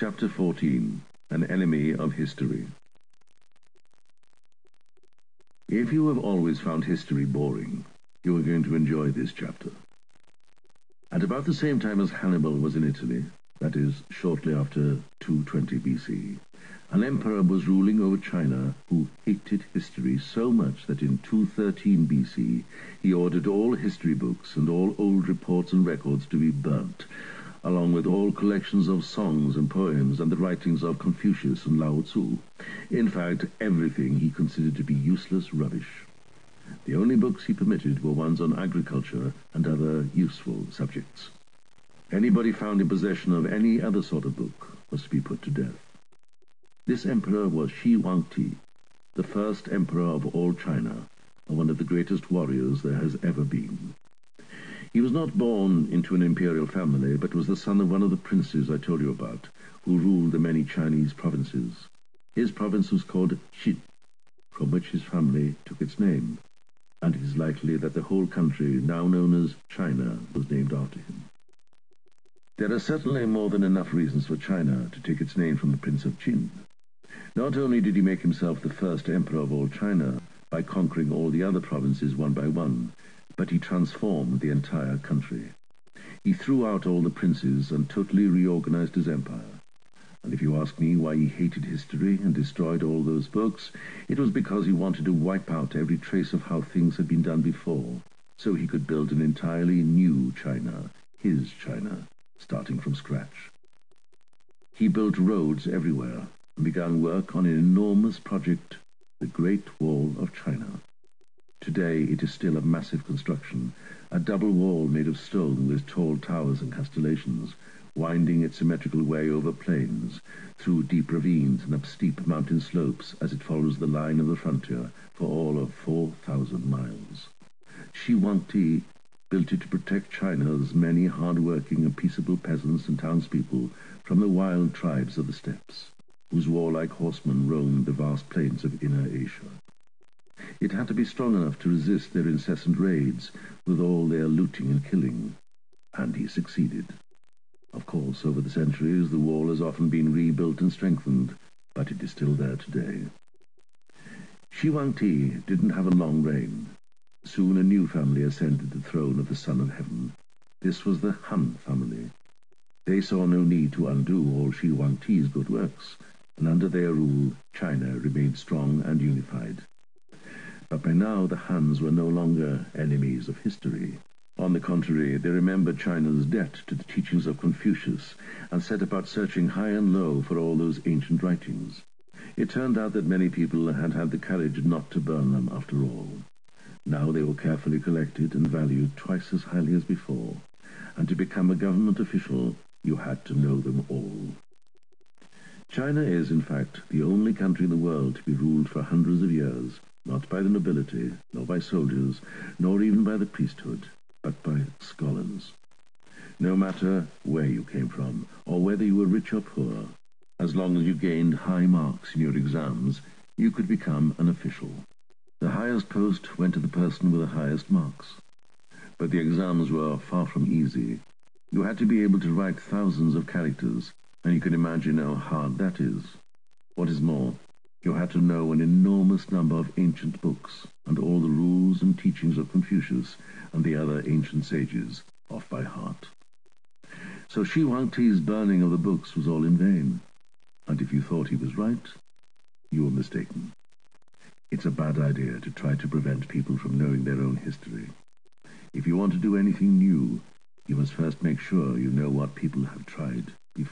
Chapter 14. An Enemy of History. If you have always found history boring, you are going to enjoy this chapter. At about the same time as Hannibal was in Italy, that is, shortly after 220 BC, an emperor was ruling over China who hated history so much that in 213 BC he ordered all history books and all old reports and records to be burnt, along with all collections of songs and poems and the writings of Confucius and Lao Tzu. In fact, everything he considered to be useless rubbish. The only books he permitted were ones on agriculture and other useful subjects. Anybody found in possession of any other sort of book was to be put to death. This emperor was Shi Huangdi, the first emperor of all China, and one of the greatest warriors there has ever been. He was not born into an imperial family, but was the son of one of the princes I told you about, who ruled the many Chinese provinces. His province was called Xin, from which his family took its name, and it is likely that the whole country, now known as China, was named after him. There are certainly more than enough reasons for China to take its name from the Prince of Qin. Not only did he make himself the first emperor of all China by conquering all the other provinces one by one, but he transformed the entire country. He threw out all the princes and totally reorganized his empire. And if you ask me why he hated history and destroyed all those books, it was because he wanted to wipe out every trace of how things had been done before, so he could build an entirely new China, his China, starting from scratch. He built roads everywhere and began work on an enormous project, the Great Wall of China. Today it is still a massive construction, a double wall made of stone with tall towers and castellations, winding its symmetrical way over plains, through deep ravines and up steep mountain slopes as it follows the line of the frontier for all of 4,000 miles. Shi Huangdi built it to protect China's many hard-working and peaceable peasants and townspeople from the wild tribes of the steppes, whose warlike horsemen roamed the vast plains of Inner Asia. It had to be strong enough to resist their incessant raids with all their looting and killing, and he succeeded. Of course, over the centuries, the wall has often been rebuilt and strengthened, but it is still there today. Shi Huangdi didn't have a long reign. Soon a new family ascended the throne of the Son of Heaven. This was the Han family. They saw no need to undo all Shi Huangdi's good works, and under their rule, China remained strong and unified. But by now the Hans were no longer enemies of history. On the contrary, they remembered China's debt to the teachings of Confucius and set about searching high and low for all those ancient writings. It turned out that many people had had the courage not to burn them after all. Now they were carefully collected and valued twice as highly as before, and to become a government official, you had to know them all. China is, in fact, the only country in the world to be ruled for hundreds of years, not by the nobility, nor by soldiers, nor even by the priesthood, but by scholars. No matter where you came from, or whether you were rich or poor, as long as you gained high marks in your exams, you could become an official. The highest post went to the person with the highest marks. But the exams were far from easy. You had to be able to write thousands of characters, and you can imagine how hard that is. What is more, you had to know an enormous number of ancient books, and all the rules and teachings of Confucius and the other ancient sages off by heart. So Shi Huangdi's burning of the books was all in vain, and if you thought he was right, you were mistaken. It's a bad idea to try to prevent people from knowing their own history. If you want to do anything new, you must first make sure you know what people have tried before.